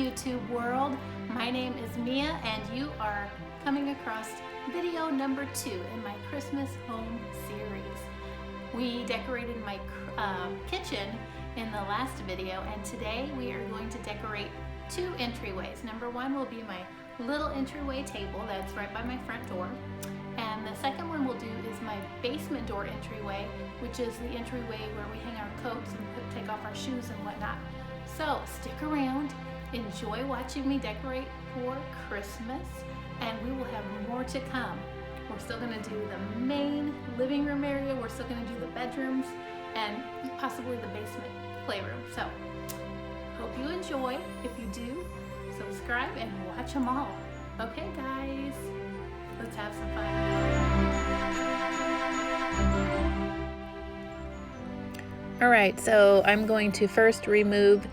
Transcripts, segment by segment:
YouTube world. My name is Mia and you are coming across video number 2 in my Christmas home series. We decorated my kitchen in the last video, and today we are going to decorate 2 entryways. Number 1 will be my little entryway table that's right by my front door. And the second one we'll do is my basement door entryway, which is the entryway where we hang our coats and take off our shoes and whatnot. So stick around, enjoy watching me decorate for Christmas, and we will have more to come. We're still going to do the main living room area, we're still going to do the bedrooms, and possibly the basement playroom. So hope you enjoy. If you do, subscribe and watch them all. Okay guys, let's have some fun. Alright, so I'm going to first remove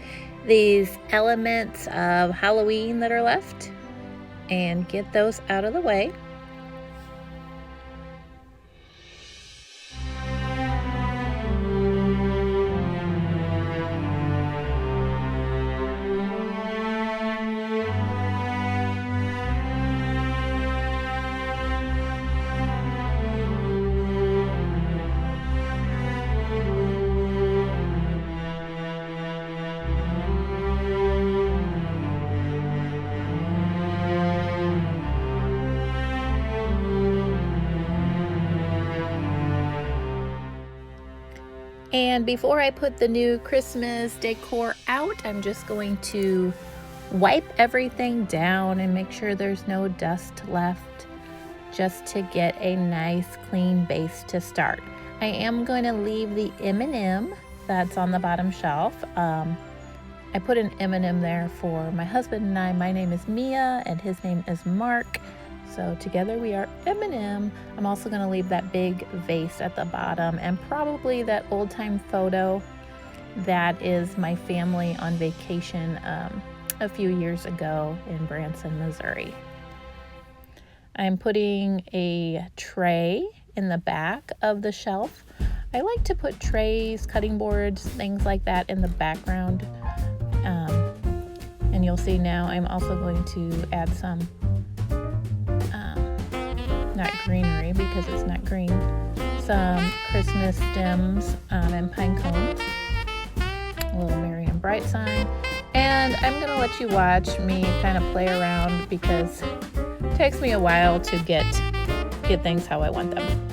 these elements of Halloween that are left and get those out of the way. And before I put the new Christmas decor out, I'm just going to wipe everything down and make sure there's no dust left, just to get a nice clean base to start. I am going to leave the M&M that's on the bottom shelf. I put an M&M there for my husband and I. My name is Mia and his name is Mark. So together we are M&M. I'm also going to leave that big vase at the bottom and probably that old-time photo that is my family on vacation a few years ago in Branson, Missouri. I'm putting a tray in the back of the shelf. I like to put trays, cutting boards, things like that in the background. And you'll see now I'm also going to add some not greenery because it's not green, some Christmas stems and pine cones, a little Merry and Bright sign, and I'm going to let you watch me kind of play around because it takes me a while to get things how I want them.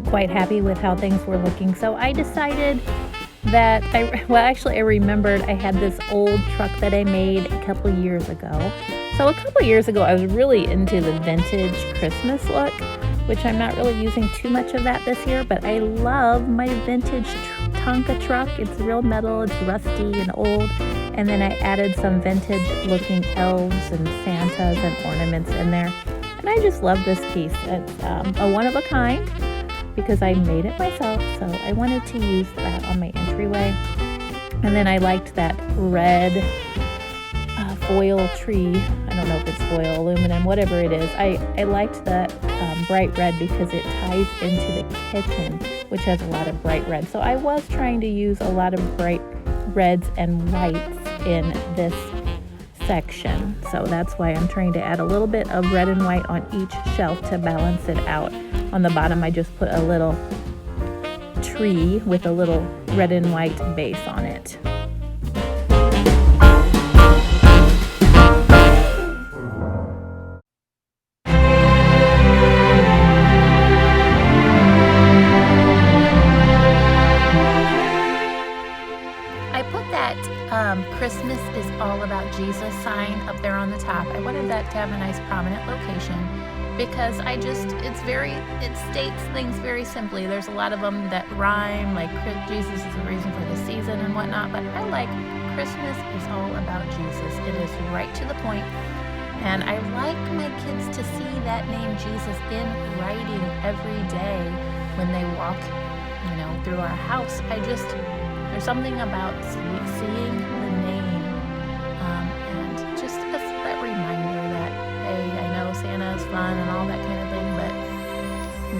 Quite happy with how things were looking, so I decided that I remembered I had this old truck that I made a couple years ago. So a couple years ago I was really into the vintage Christmas look, which I'm not really using too much of that this year, but I love my vintage Tonka truck. It's real metal, it's rusty and old, and then I added some vintage looking elves and Santas and ornaments in there, and I just love this piece. It's a one of a kind because I made it myself, so I wanted to use that on my entryway. And then I liked that red foil tree. I don't know if it's foil, aluminum, whatever it is. I liked that bright red because it ties into the kitchen, which has a lot of bright red. So I was trying to use a lot of bright reds and whites in this section. So that's why I'm trying to add a little bit of red and white on each shelf to balance it out. On the bottom, I just put a little tree with a little red and white base on it. Christmas is all about Jesus sign up there on the top. I wanted that to have a nice prominent location because it states things very simply. There's a lot of them that rhyme, like Jesus is the reason for the season and whatnot, but I like Christmas is all about Jesus. It is right to the point, and I like my kids to see that name Jesus in writing every day when they walk, through our house. There's something about seeing the name and just that reminder that, hey, I know Santa is fun and all that kind of thing, but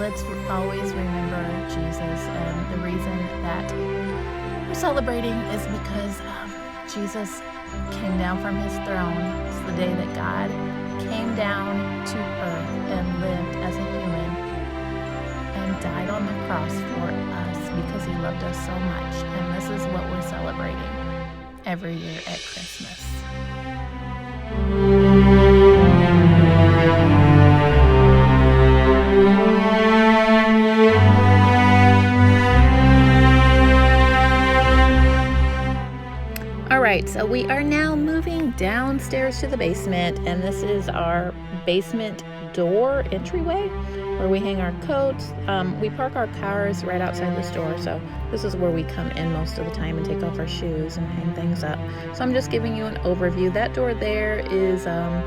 let's always remember Jesus. And the reason that we're celebrating is because Jesus came down from his throne. It's the day that God came down to earth and lived as a human and died on the cross for us because he loved us so much. And this is what we're celebrating every year at Christmas. All right, so we are now moving downstairs to the basement, and this is our basement door entryway where we hang our coats. We park our cars right outside the store, so this is where we come in most of the time and take off our shoes and hang things up. So I'm just giving you an overview. That door there is a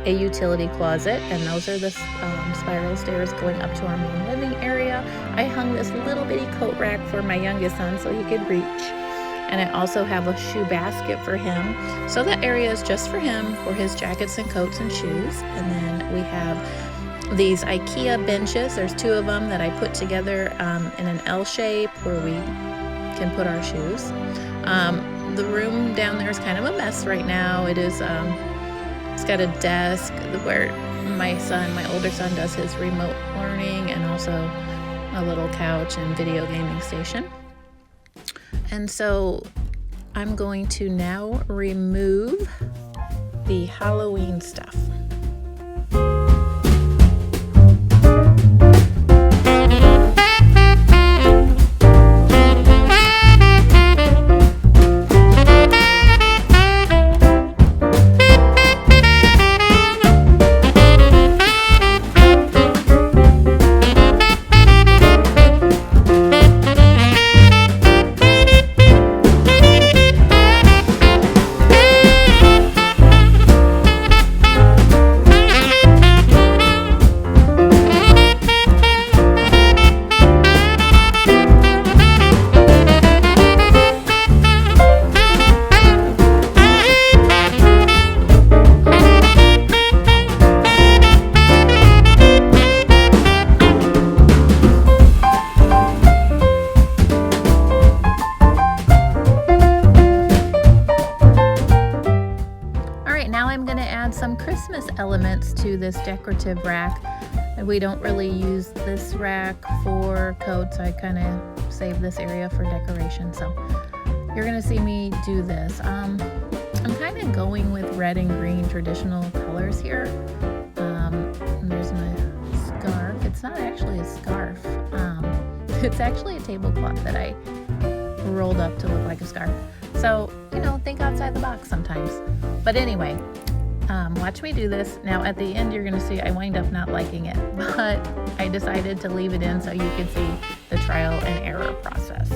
utility closet, and those are the spiral stairs going up to our main living area. I hung this little bitty coat rack for my youngest son so he could reach. And I also have a shoe basket for him. So that area is just for him, for his jackets and coats and shoes. And then we have these IKEA benches. There's two of them that I put together in an L shape where we can put our shoes. The room down there is kind of a mess right now. It is, it's got a desk where my older son does his remote learning, and also a little couch and video gaming station. And so I'm going to now remove the Halloween stuff. Some Christmas elements to this decorative rack. We don't really use this rack for coats. I kind of save this area for decoration, so you're gonna see me do this. I'm kind of going with red and green traditional colors here. And there's my scarf. It's not actually a scarf. It's actually a tablecloth that I rolled up to look like a scarf. So, think outside the box sometimes. But anyway, watch me do this. Now at the end you're going to see I wind up not liking it, but I decided to leave it in so you can see the trial and error process.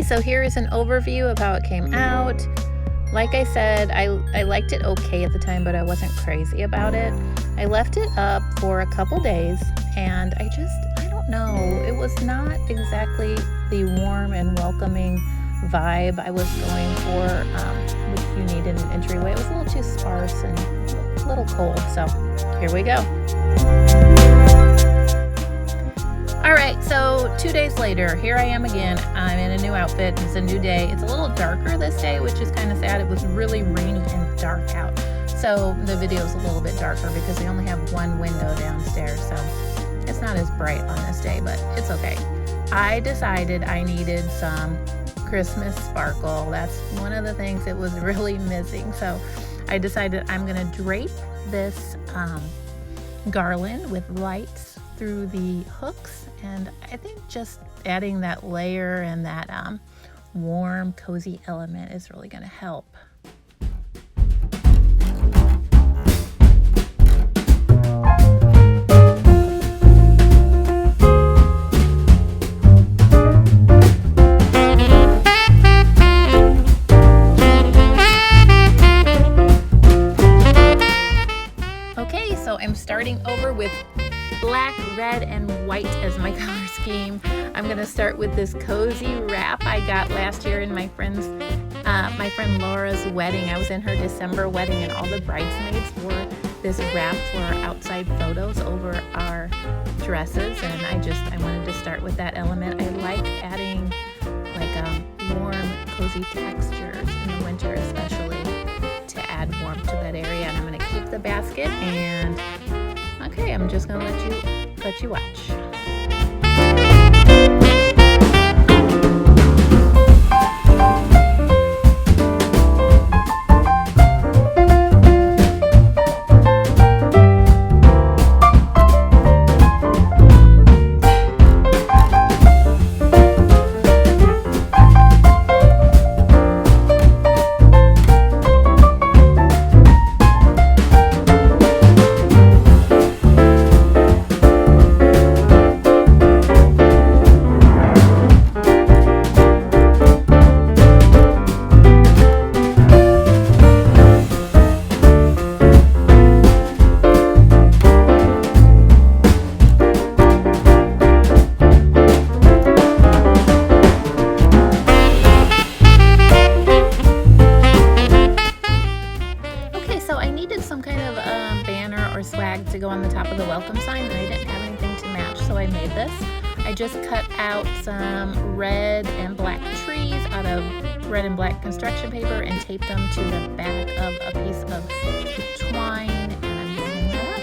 So here is an overview of how it came out. Like I said, I liked it okay at the time, but I wasn't crazy about it. I left it up for a couple days, and I don't know, it was not exactly the warm and welcoming vibe I was going for, which you need in an entryway. It was a little too sparse and a little cold, so here we go. Alright, so 2 days later, here I am again. I'm in a new outfit. It's a new day. It's a little darker this day, which is kind of sad. It was really rainy and dark out. So the video is a little bit darker because I only have one window downstairs. So it's not as bright on this day, but it's okay. I decided I needed some Christmas sparkle. That's one of the things it was really missing. So I decided I'm going to drape this garland with lights through the hooks, and I think just adding that layer and that warm, cozy element is really going to help. Okay, so I'm starting over with black, red, and white as my color scheme. I'm going to start with this cozy wrap I got last year in my friend Laura's wedding. I was in her December wedding, and all the bridesmaids wore this wrap for our outside photos over our dresses, and I wanted to start with that element. I like adding like warm, cozy textures in the winter, especially to add warmth to that area. And I'm going to keep the basket, and okay, I'm just gonna let you watch. To go on the top of the welcome sign, and I didn't have anything to match, so I made this. I just cut out some red and black trees out of red and black construction paper and taped them to the back of a piece of twine, and I'm hanging that up.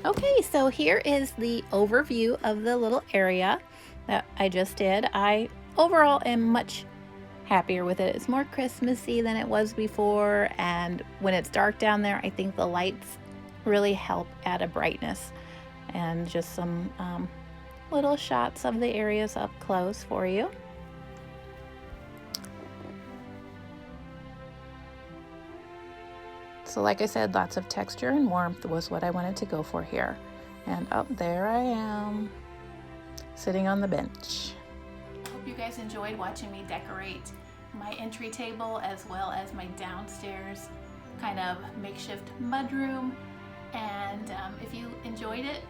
Okay, so here is the overview of the little area that I just did. I overall am much happier with it. It's more Christmassy than it was before, and when it's dark down there, I think the lights really help add a brightness, and just some little shots of the areas up close for you. So like I said, lots of texture and warmth was what I wanted to go for here. And up there I am, sitting on the bench. Hope you guys enjoyed watching me decorate my entry table as well as my downstairs kind of makeshift mudroom. And if you enjoyed it,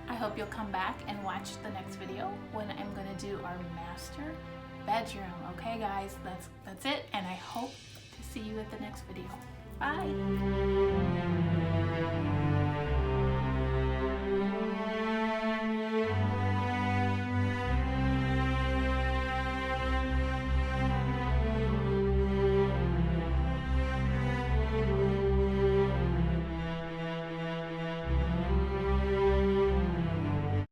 I hope you'll come back and watch the next video when I'm going to do our master bedroom. Okay guys, that's it, and I hope to see you at the next video. Bye.